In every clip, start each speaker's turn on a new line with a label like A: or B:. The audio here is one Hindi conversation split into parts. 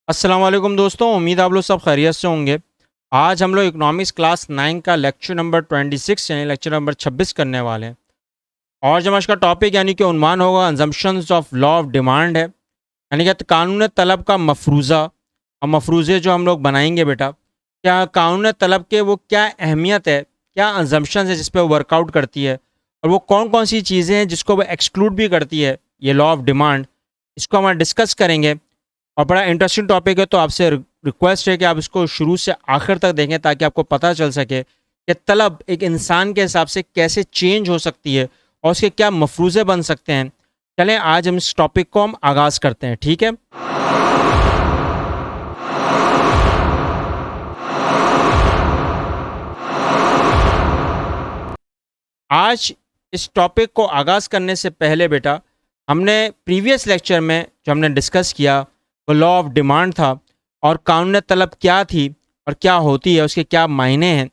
A: अस्सलाम वालेकुम दोस्तों, उम्मीद आप लोग सब खैरियत से होंगे। आज हम लोग इकोनॉमिक्स क्लास 9 का लेक्चर नंबर 26 यानी लेक्चर नंबर 26 करने वाले हैं। और जब आज का टॉपिक यानी कि उन्वान होगा assumptions of law of demand है, यानी कि कानून तलब का मफरूज़ा और मफरूज़े जो हम लोग बनाएंगे बेटा, क्या कानून तलब के वो क्या अहमियत है, क्या अजम्पशंस है जिस पर वर्कआउट करती है, और वो कौन कौन सी चीज़ें हैं जिसको वो एक्सक्लूड भी करती है ये लॉ ऑफ डिमांड, इसको हम डिस्कस करेंगे। और बड़ा इंटरेस्टिंग टॉपिक है, तो आपसे रिक्वेस्ट है कि आप इसको शुरू से आखिर तक देखें ताकि आपको पता चल सके कि तलब एक इंसान के हिसाब से कैसे चेंज हो सकती है और उसके क्या मफरूज़े बन सकते हैं। चलें आज हम इस टॉपिक को हम आगाज़ करते हैं, ठीक है। आज इस टॉपिक को आगाज़ करने से पहले बेटा, हमने प्रीवियस लेक्चर में जो हमने डिस्कस किया वो लॉ ऑफ डिमांड था और कानून तलब क्या थी और क्या होती है, उसके क्या मायने हैं,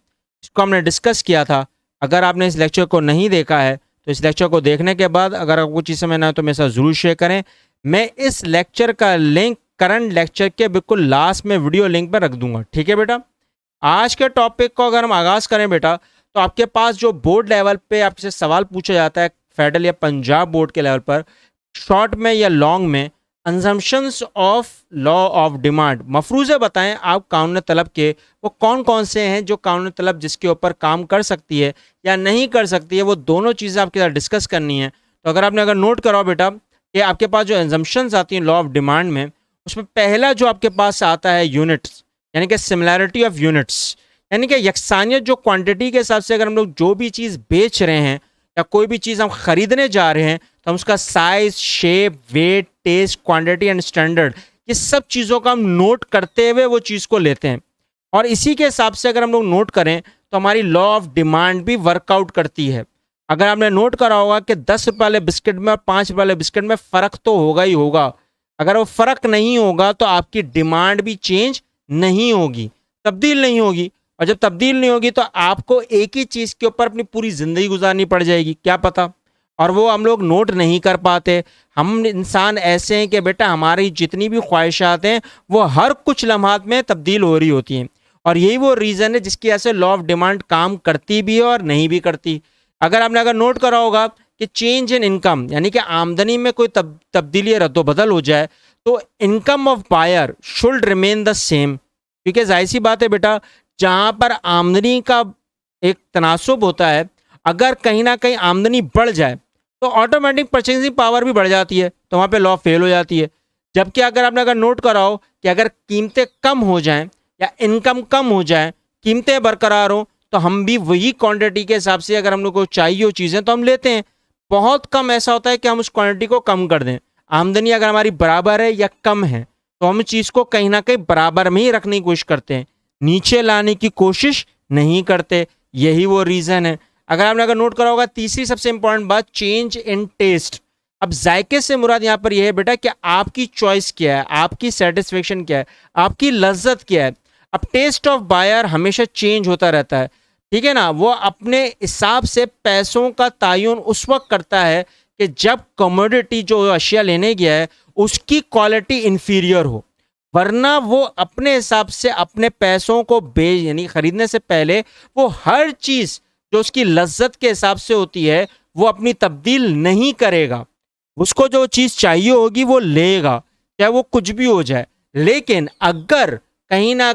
A: इसको हमने डिस्कस किया था। अगर आपने इस लेक्चर को नहीं देखा है तो इस लेक्चर को देखने के बाद अगर आपको कुछ चीज़ समझ ना हो तो मेरे साथ ज़रूर शेयर करें। मैं इस लेक्चर का लिंक करंट लेक्चर के बिल्कुल लास्ट में वीडियो लिंक पर रख दूंगा, ठीक है बेटा। आज के टॉपिक को अगर हम आगाज़ करें बेटा, तो आपके पास जो बोर्ड लेवल पे आपसे सवाल पूछा जाता है फेडरल या पंजाब बोर्ड के लेवल पर, शॉर्ट में या लॉन्ग में, assumptions of law of demand, मफरूज़े बताएं आप कानून तलब के, वो कौन कौन से हैं जो कानून तलब जिसके ऊपर काम कर सकती है या नहीं कर सकती है, वो दोनों चीज़ें आपके साथ डिस्कस करनी है। तो अगर नोट कराओ बेटा कि आपके पास जो अजम्पशंस आती हैं लॉ ऑफ डिमांड में, उसमें पहला जो आपके पास आता है यूनिट्स, यानी कि सिमिलैरिटी ऑफ यूनिट्स, यानी कि यकसानियत जो क्वांटिटी के हिसाब से अगर हम लोग जो भी चीज़ बेच रहे हैं या कोई भी चीज़ हम खरीदने जा रहे हैं तो हम उसका size, shape, weight, taste, quantity and standard, ये सब चीज़ों का हम नोट करते हुए वो चीज़ को लेते हैं। और इसी के हिसाब से अगर हम लोग नोट करें तो हमारी लॉ ऑफ डिमांड भी वर्कआउट करती है। अगर आपने नोट करा होगा कि 10 रुपये वाले बिस्किट में और 5 रुपये वाले बिस्किट में फ़र्क तो होगा ही होगा। अगर वो फ़र्क नहीं होगा तो आपकी डिमांड भी चेंज नहीं होगी, तब्दील नहीं होगी। और जब तब्दील नहीं होगी तो आपको एक ही चीज़ के ऊपर अपनी पूरी ज़िंदगी गुजारनी पड़ जाएगी, क्या पता। और वो हम लोग नोट नहीं कर पाते। हम इंसान ऐसे हैं कि बेटा हमारी जितनी भी ख्वाहिशात हैं वो हर कुछ लम्हात में तब्दील हो रही होती हैं। और यही वो रीज़न है जिसकी वजह से लॉ ऑफ डिमांड काम करती भी है और नहीं भी करती। अगर नोट करा होगा कि चेंज इन इनकम, यानी कि आमदनी में कोई तब्दीली या रद्दोबदल हो जाए तो income of buyer should remain the same, क्योंकि जाहिर सी बात है बेटा, जहाँ पर आमदनी का एक तनासुब होता है, अगर कहीं ना कहीं आमदनी बढ़ जाए तो ऑटोमेटिक परचेजिंग पावर भी बढ़ जाती है, तो वहाँ पे लॉ फेल हो जाती है। जबकि अगर नोट कराओ कि अगर कीमतें कम हो जाएं या इनकम कम हो जाए, कीमतें बरकरार हो, तो हम भी वही क्वांटिटी के हिसाब से अगर हम लोग को चाहिए हो चीज़ें तो हम लेते हैं। बहुत कम ऐसा होता है कि हम उस क्वांटिटी को कम कर दें। आमदनी अगर हमारी बराबर है या कम है तो हम चीज़ को कहीं ना कहीं बराबर में ही रखने की कोशिश करते हैं, नीचे लाने की कोशिश नहीं करते। यही वो रीज़न है। अगर नोट करा होगा, तीसरी सबसे इंपॉर्टेंट बात, चेंज इन टेस्ट। अब जायके से मुराद यहाँ पर यह है बेटा कि आपकी चॉइस क्या है, आपकी सेटिस्फेक्शन क्या है, आपकी लज्जत क्या है। अब टेस्ट ऑफ बायर हमेशा चेंज होता रहता है, ठीक है ना। वो अपने हिसाब से पैसों का तयन उस वक्त करता है कि जब कमोडिटी जो अशिया लेने गया है उसकी क्वालिटी इंफीरियर हो, वरना वो अपने हिसाब से अपने पैसों को यानी खरीदने से पहले वो हर चीज़ जो उसकी लज्जत के हिसाब से होती है वो अपनी तब्दील नहीं करेगा। उसको जो चीज़ चाहिए होगी वो लेगा, चाहे वो कुछ भी हो जाए। लेकिन अगर कहीं ना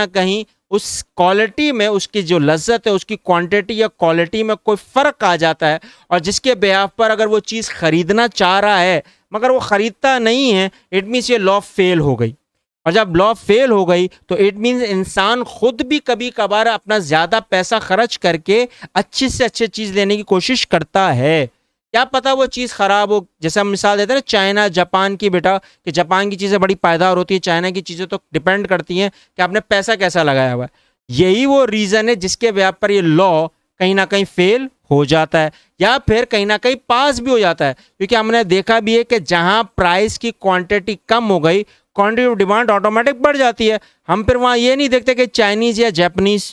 A: कहीं उस क्वालिटी में उसकी जो लज्जत है, उसकी क्वांटिटी या क्वालिटी में कोई फ़र्क आ जाता है और जिसके बेहाफ पर अगर वो चीज़ ख़रीदना चाह रहा है मगर वो ख़रीदता नहीं है, इट मीन्स ये लॉ फेल हो गई। और जब लॉ फेल हो गई तो इट मीन्स इंसान खुद भी कभी कभार अपना ज़्यादा पैसा खर्च करके अच्छी से अच्छी चीज़ लेने की कोशिश करता है, क्या पता वो चीज़ ख़राब हो। जैसे हम मिसाल देते हैं ना चाइना जापान की बेटा, कि जापान की चीज़ें बड़ी पायदार होती है, चाइना की चीज़ें तो डिपेंड करती हैं कि आपने पैसा कैसा लगाया हुआ है। यही वो रीज़न है जिसके ब्याह पर ये लॉ कहीं ना कहीं फेल हो जाता है या फिर कहीं ना कहीं पास भी हो जाता है। क्योंकि हमने देखा भी है कि जहाँ प्राइस की क्वांटिटी कम हो गई, क्वांटिटी ऑफ डिमांड ऑटोमेटिक बढ़ जाती है। हम फिर वहाँ ये नहीं देखते कि चाइनीज़ या जापानीज़।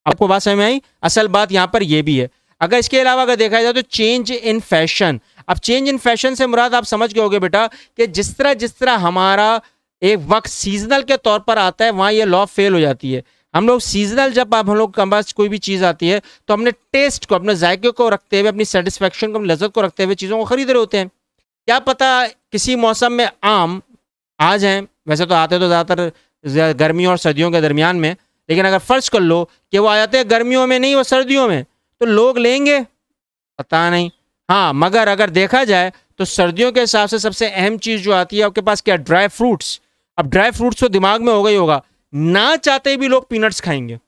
A: आपको बात समझ में आई? असल बात यहाँ पर यह भी है। अगर इसके अलावा अगर देखा जाए तो चेंज इन फैशन, अब चेंज इन फैशन से मुराद आप समझ गए होगे बेटा कि जिस तरह हमारा एक वक्त सीजनल के तौर पर आता है, वहाँ ये लॉ फेल हो जाती है। हम लोग सीजनल, जब आप हम लोग के पास कोई भी चीज़ आती है तो अपने टेस्ट को, अपने जायके को रखते हुए, अपनी सेटिस्फेक्शन को, अपनी लज्जत को रखते हुए चीज़ों को खरीद रहे होते हैं। क्या पता किसी मौसम में आम आ जाएं, वैसे तो आते तो ज़्यादातर गर्मियों और सर्दियों के दरमियान में, लेकिन अगर फर्ज कर लो कि वो आ जाते हैं गर्मियों में नहीं, वो सर्दियों में, तो लोग लेंगे? पता नहीं। हाँ, मगर अगर देखा जाए तो सर्दियों के हिसाब से सबसे अहम चीज़ जो आती है आपके पास, क्या? Dry fruits. अब ड्राई फ्रूट्स तो दिमाग में हो गई होगा, ना चाहते भी लोग पीनट्स खाएंगे,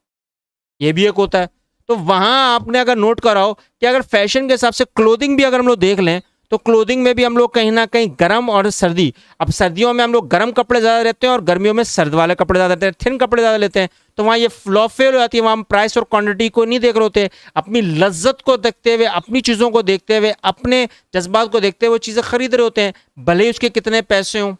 A: ये भी एक होता है। तो वहां आपने अगर नोट कराओ कि अगर फैशन के हिसाब से क्लोथिंग भी अगर हम लोग देख लें तो क्लोथिंग में भी हम लोग कहीं ना कहीं गर्म और सर्दी, अब सर्दियों में हम लोग गर्म कपड़े ज़्यादा लेते हैं और गर्मियों में सर्द वाले कपड़े ज़्यादा लेते हैं, थिन कपड़े ज़्यादा लेते हैं। तो वहाँ ये फ्लॉ फेल हो जाती है, वहाँ हम प्राइस और क्वांटिटी को नहीं देख रहे होते, अपनी लज्जत को देखते हुए, अपनी चीज़ों को देखते हुए, अपने जज्बात को देखते हुए वो चीज़ें खरीद रहे होते हैं, भले ही उसके कितने पैसे हों।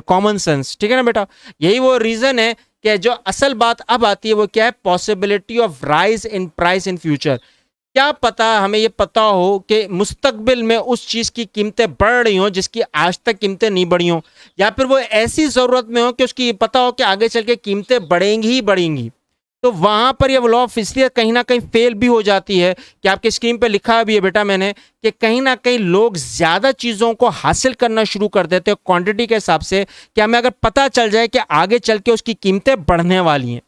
A: कॉमन सेंस, ठीक है ना बेटा? यही वो रीज़न है कि जो असल बात अब आती है वो क्या है? Possibility of rise in price in future. क्या पता हमें ये पता हो कि मुस्तकबिल में उस चीज़ की कीमतें बढ़ रही हों जिसकी आज तक कीमतें नहीं बढ़ी हों, या फिर वो ऐसी ज़रूरत में हो कि उसकी पता हो कि आगे चल के कीमतें बढ़ेंगी ही बढ़ेंगी। तो वहाँ पर ये लॉ ऑफ इसलिए कहीं ना कहीं फेल भी हो जाती है कि आपके स्क्रीन पे लिखा भी है बेटा मैंने, कि कहीं ना कहीं लोग ज़्यादा चीज़ों को हासिल करना शुरू कर देते हैं क्वांटिटी के हिसाब से, कि हमें अगर पता चल जाए कि आगे चल के उसकी कीमतें बढ़ने वाली हैं,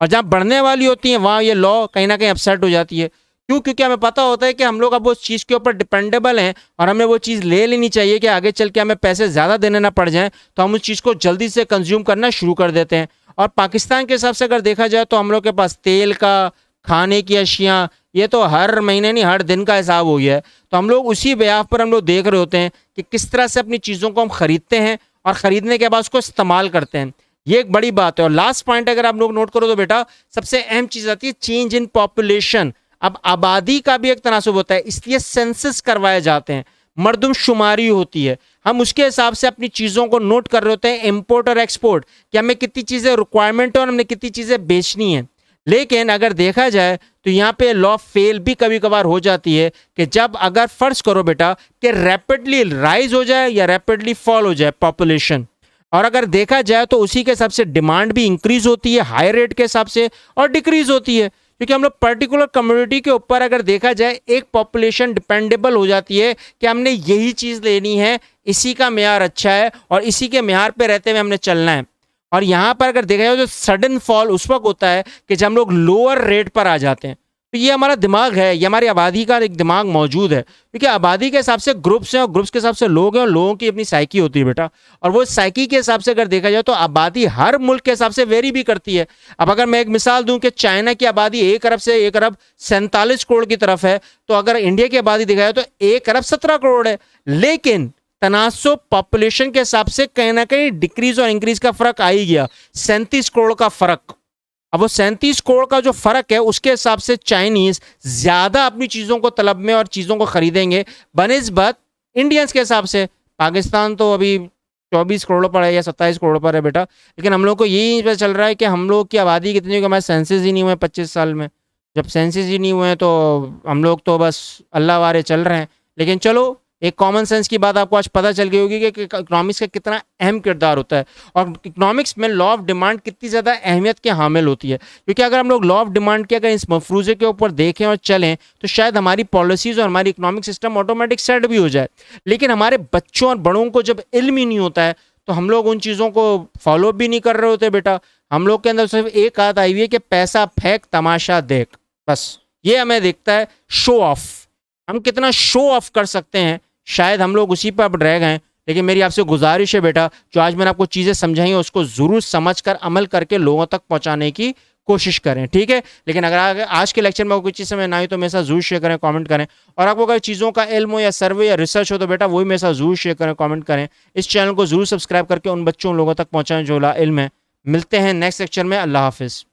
A: और जहाँ बढ़ने वाली होती हैं वहाँ ये लॉ कहीं ना कहीं अपसेट हो जाती है। क्यों? क्योंकि हमें पता होता है कि हम लोग अब उस चीज़ के ऊपर डिपेंडेबल हैं और हमें वो चीज़ ले लेनी चाहिए कि आगे चल के हमें पैसे ज़्यादा देने ना पड़ जाएं, तो हम उस चीज़ को जल्दी से कंज्यूम करना शुरू कर देते हैं। और पाकिस्तान के हिसाब से अगर देखा जाए तो हम लोग के पास तेल का, खाने की अशियाँ, ये तो हर महीने नहीं हर दिन का हिसाब हो गया है। तो हम लोग उसी ब्याह पर हम लोग देख रहे होते हैं कि किस तरह से अपनी चीज़ों को हम खरीदते हैं और ख़रीदने के बाद उसको इस्तेमाल करते हैं। ये एक बड़ी बात है। और लास्ट पॉइंट अगर आप लोग नोट करो तो बेटा सबसे अहम चीज़ आती है चेंज इन पॉपुलेशन। अब आबादी का भी एक तनासुब होता है, इसलिए सेंसस करवाए जाते हैं, मर्दमशुमारी होती है, हम उसके हिसाब से अपनी चीज़ों को नोट कर रहे होते हैं, इंपोर्ट और एक्सपोर्ट, कि हमें कितनी चीज़ें रिक्वायरमेंट है और हमने कितनी चीज़ें बेचनी है। लेकिन अगर देखा जाए तो यहाँ पे लॉ फेल भी कभी कभार हो जाती है कि जब अगर फर्ज करो बेटा कि रैपिडली राइज हो जाए या रैपिडली फॉल हो जाए पॉपुलेशन, और अगर देखा जाए तो उसी के हिसाब से डिमांड भी इंक्रीज होती है हाई रेट के हिसाब से और डिक्रीज होती है, क्योंकि हम लोग पर्टिकुलर कम्युनिटी के ऊपर अगर देखा जाए एक पॉपुलेशन डिपेंडेबल हो जाती है कि हमने यही चीज़ लेनी है, इसी का मेयार अच्छा है और इसी के मेयार पे रहते हुए हमने चलना है। और यहाँ पर अगर देखा जाए तो सडन फॉल उस वक्त होता है कि जब हम लोग लोअर रेट पर आ जाते हैं। तो ये हमारा दिमाग है, ये हमारी आबादी का एक दिमाग मौजूद है, क्योंकि आबादी के हिसाब से ग्रुप्स हैं और ग्रुप्स के हिसाब से लोग हैं और लोगों की अपनी साइकी होती है बेटा। और वो साइकी के हिसाब से अगर देखा जाए तो आबादी हर मुल्क के हिसाब से वेरी भी करती है। अब अगर मैं एक मिसाल दूं कि चाइना की आबादी 1 अरब से 1 अरब 47 करोड़ की तरफ है, तो अगर इंडिया की आबादी देखा जाए तो 1 अरब 17 करोड़ है, लेकिन तनासुब पॉपुलेशन के हिसाब से कहीं ना कहीं डिक्रीज और इंक्रीज का फर्क आ ही गया, 37 करोड़ का फर्क। अब वो 37 करोड़ का जो फर्क है उसके हिसाब से चाइनीज ज्यादा अपनी चीजों को तलब में और चीजों को खरीदेंगे बनिस्बत इंडियंस के हिसाब से। पाकिस्तान तो अभी 24 करोड़ पर है या 27 करोड़ पर है बेटा, लेकिन हम लोग को यही पता चल रहा है कि हम लोग की आबादी कितनी होगी, हमारे सेंसस ही नहीं हुए 25 साल में। जब सेंसस ही नहीं हुए तो हम लोग तो बस अल्लाह वारे चल रहे हैं। लेकिन चलो एक कॉमन सेंस की बात आपको आज पता चल गई होगी कि इकोनॉमिक्स का कितना अहम किरदार होता है और इकोनॉमिक्स में लॉ ऑफ डिमांड कितनी ज़्यादा अहमियत के हामिल होती है। क्योंकि अगर हम लोग लॉ ऑफ डिमांड के अगर इस मफरूज़े के ऊपर देखें और चलें तो शायद हमारी पॉलिसीज़ और हमारी इकोनॉमिक सिस्टम ऑटोमेटिक सेट भी हो जाए। लेकिन हमारे बच्चों और बड़ों को जब इल्म ही नहीं होता है तो हम लोग उन चीज़ों को फॉलो भी नहीं कर रहे होते बेटा। हम लोग के अंदर सिर्फ एक बात आई हुई है कि पैसा फेंक तमाशा देख, बस ये हमें दिखता है शो ऑफ। हम कितना शो ऑफ कर सकते हैं शायद हम लोग उसी पर अब रह गए। लेकिन मेरी आपसे गुजारिश है बेटा, जो आज मैंने आपको चीज़ें समझाई हैं उसको ज़रूर समझकर अमल करके लोगों तक पहुंचाने की कोशिश करें, ठीक है। लेकिन अगर आज के लेक्चर में आपको कोई चीज़ समझ ना आई तो मेरे साथ जरूर शेयर करें, कमेंट करें। और आपको अगर चीज़ों का इल्म हो या सर्वे या रिसर्च हो तो बेटा वही मेरे साथ जरूर शेयर करें, कमेंट करें। इस चैनल को जरूर सब्सक्राइब करके उन बच्चों लोगों तक पहुँचाएं जो ला इल्म है। मिलते हैं नेक्स्ट लेक्चर में। अल्लाह हाफिज़।